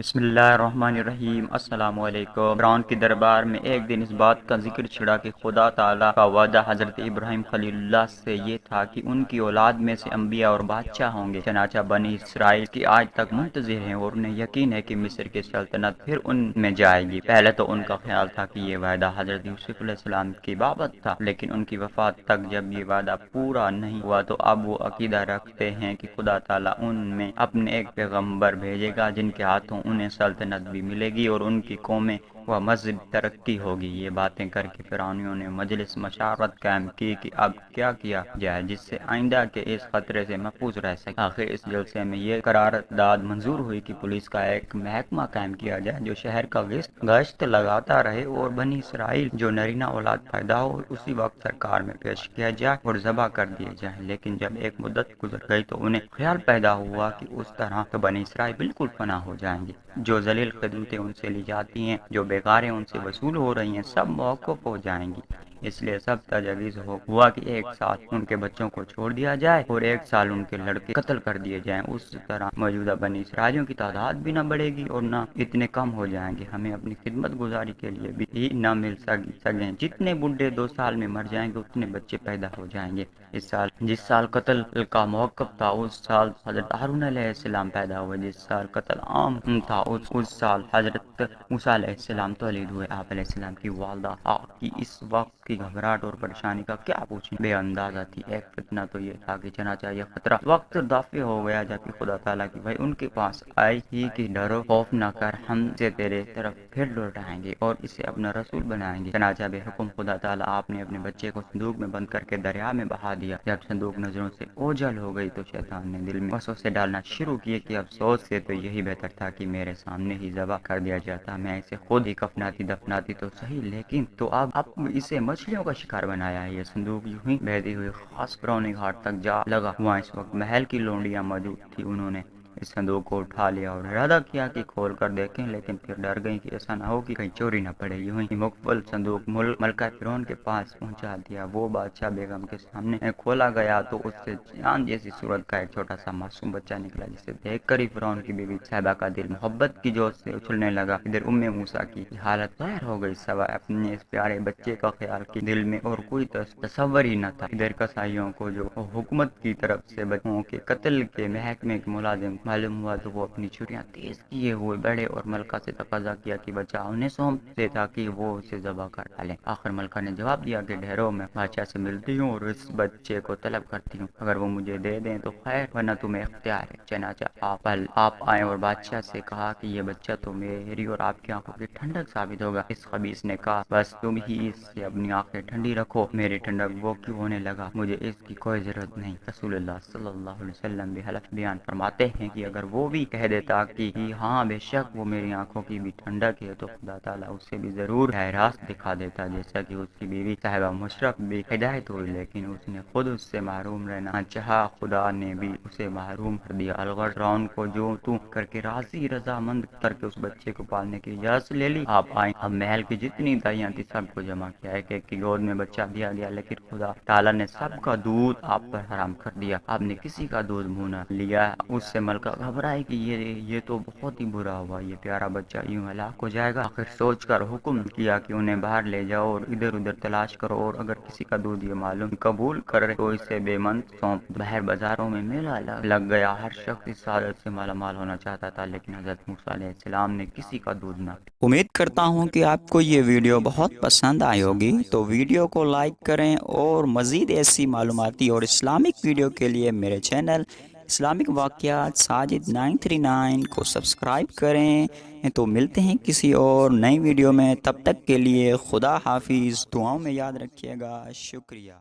بسم اللہ الرحمن الرحیم۔ السلام علیکم۔ فرعون کی دربار میں ایک دن اس بات کا ذکر چھڑا کہ خدا تعالیٰ کا وعدہ حضرت ابراہیم خلیل اللہ سے یہ تھا کہ ان کی اولاد میں سے انبیاء اور بادشاہ ہوں گے۔ چنانچہ بنی اسرائیل کی آج تک منتظر ہیں اور انہیں یقین ہے کہ مصر کی سلطنت پھر ان میں جائے گی۔ پہلے تو ان کا خیال تھا کہ یہ وعدہ حضرت یوسف علیہ السلام کی بابت تھا، لیکن ان کی وفات تک جب یہ وعدہ پورا نہیں ہوا تو اب وہ عقیدہ رکھتے ہیں کہ خدا تعالیٰ ان میں اپنے ایک پیغمبر بھیجے گا جن کے ہاتھوں انہیں سلطنت بھی ملے گی اور ان کی قومیں و مذہب ترقی ہوگی۔ یہ باتیں کر کے فرعونیوں نے مجلس مشاورت قائم کی کہ اب کیا کیا جائے جس سے آئندہ کے اس خطرے سے محفوظ رہ سکے۔ آخر اس جلسے میں یہ قرارداد منظور ہوئی کہ پولیس کا ایک محکمہ قائم کیا جائے جو شہر کا گشت لگاتا رہے اور بنی اسرائیل جو نرینہ اولاد پیدا ہو اسی وقت سرکار میں پیش کیا جائے اور ذبح کر دیے جائیں۔ لیکن جب ایک مدت گزر گئی تو انہیں خیال پیدا ہوا کہ اس طرح تو بنی اسرائیل بالکل فنا ہو جائیں گے۔ جو ذلیل خدمتیں ان سے لی جاتی ہیں، جو بیکاریں ان سے وصول ہو رہی ہیں، سب موقف ہو جائیں گی۔ اس لیے سب تجاویز ہوا کہ ایک سال ان کے بچوں کو چھوڑ دیا جائے اور ایک سال ان کے لڑکے قتل کر دیے جائیں۔ اس طرح موجودہ بنی اسرائیلیوں کی تعداد بھی نہ بڑھے گی اور نہ اتنے کم ہو جائیں گے، ہمیں اپنی خدمت گزاری کے لیے بھی نہ مل سکیں۔ جتنے بڈھے 2 سال میں مر جائیں گے اتنے بچے پیدا ہو جائیں گے۔ جس سال قتل کا موقف تھا اس سال حضرت ہارون علیہ السلام پیدا ہوئے، جس سال قتل عام تھا اس سال حضرت موسیٰ علیہ السلام تولید ہوئے۔ آپ علیہ السلام کی والدہ آپ کی اس وقت کی گھبراہٹ اور پریشانی کا کیا پوچھیں، بے اندازہ تھی۔ ایک فتنہ تو یہ تھا کہ چنانچہ یہ خطرہ وقت دافع ہو گیا جبکہ خدا تعالیٰ کی وحی ان کے پاس آئی ہی کہ ڈرو خوف نہ کر، ہم سے تیرے طرف پھر لوٹائیں گے اور اسے اپنا رسول بنائیں گے۔ چنانچہ بے حکم خدا تعالیٰ آپ نے اپنے بچے کو صندوق میں بند کر کے دریا میں بہا دیا۔ جب صندوق نظروں سے اوجھل ہو گئی تو شیطان نے دل میں وسوسے ڈالنا شروع کیے کہ افسوس سے تو یہی بہتر تھا کہ میرے سامنے ہی ذبح کر دیا جاتا، میں اسے خود ہی کفناتی دفناتی تو صحیح، لیکن تو اب اسے مچھلیوں کا شکار بنایا ہے۔ یہ صندوق یوں ہی بہتی ہوئی خاص فرعونی گھاٹ تک جا لگا۔ وہاں اس وقت محل کی لونڈیاں موجود تھی، انہوں نے اس صندوق کو اٹھا لیا اور ارادہ کیا کہ کھول کر دیکھیں، لیکن پھر ڈر گئی کہ ایسا نہ ہو کہ کہیں چوری نہ پڑے۔ یوں ہی مقفل صندوق ملکہ فرعون کے پاس پہنچا دیا۔ وہ بادشاہ بیگم کے سامنے کھولا گیا تو اس سے چاند جیسی صورت کا ایک چھوٹا سا معصوم بچہ نکلا، جسے دیکھ کر ہی فرعون کی بیوی صاحبہ کا دل محبت کی جوش سے اچھلنے لگا۔ ادھر موسیٰ کی حالت غیر ہو گئی، سوائے اپنے اس پیارے بچے کا خیال کی دل میں اور کوئی تصور ہی نہ تھا۔ ادھر قصائیوں کو جو حکومت کی طرف سے بچوں کے قتل کے محکمے کے ملازم معلوم ہوا تو وہ اپنی چھریاں تیز کیے ہوئے بڑھے اور ملکہ سے تقاضا کیا کہ بچہ انہیں سونپتے تاکہ وہ اسے ذبح کر ڈالیں۔ آخر ملکہ نے جواب دیا کہ ٹھہرو، میں بادشاہ سے ملتی ہوں اور اس بچے کو طلب کرتی ہوں، اگر وہ مجھے دے دیں تو خیر ورنہ تمہیں اختیار ہے۔ چنانچہ آپ آئے اور بادشاہ سے کہا کہ یہ بچہ تو میری اور آپ کی آنکھوں کی ٹھنڈک ثابت ہوگا۔ اس خبیث نے کہا بس تم ہی اس سے اپنی آنکھیں ٹھنڈی رکھو، میری ٹھنڈک وہ کیوں ہونے لگا، مجھے اس کی کوئی ضرورت نہیں۔ رسول اللہ صلی اللہ علیہ وسلم بھی حلف بیان فرماتے ہیں کہ اگر وہ بھی کہہ دیتا کہ ہاں بے شک وہ میری آنکھوں کی بھی ٹھنڈک ہے تو خدا تعالیٰ اسے بھی ضرور راہ راست دکھا دیتا، جیسا کہ اس کی بیوی صاحبہ مشرف بھی ہدایت ہوئی، لیکن اس نے خود اس سے محروم رہنا چاہا، خدا نے بھی اسے محروم کر دیا۔ الغرض فرعون کو جو تو کر کے راضی رضامند کر کے اس بچے کو پالنے کی اجازت لے لی۔ آپ آئیں، اب محل کی جتنی دائیاں تھی سب کو جمع کیا، ایک ایک کی گود میں بچہ دیا گیا، لیکن خدا تعالیٰ نے سب کا دودھ آپ پر حرام کر دیا، آپ نے کسی کا دودھ منہ نہ لیا۔ اس سے ملکہ گھبرائی کہ یہ تو بہت ہی برا ہوا، یہ پیارا بچہ یوں ہلاک ہو جائے گا۔ آخر سوچ کر حکم کیا کہ انہیں باہر لے جاؤ اور ادھر ادھر تلاش کرو، اور اگر کسی کا دودھ یہ معلوم قبول کرے تو اسے بے من سونپ۔ باہر بازاروں میں میلہ لگ گیا، ہر شخص اس سعادت سے مالا مال ہونا چاہتا تھا، لیکن حضرت موسیٰ علیہ السلام نے کسی کا دودھ نہ۔ امید کرتا ہوں کہ آپ کو یہ ویڈیو بہت پسند آئی ہوگی، تو ویڈیو کو لائک کریں اور مزید ایسی معلوماتی اور اسلامک ویڈیو کے لیے میرے چینل اسلامک واقعات ساجد 939 کو سبسکرائب کریں۔ تو ملتے ہیں کسی اور نئی ویڈیو میں، تب تک کے لیے خدا حافظ، دعاؤں میں یاد رکھیے گا، شکریہ۔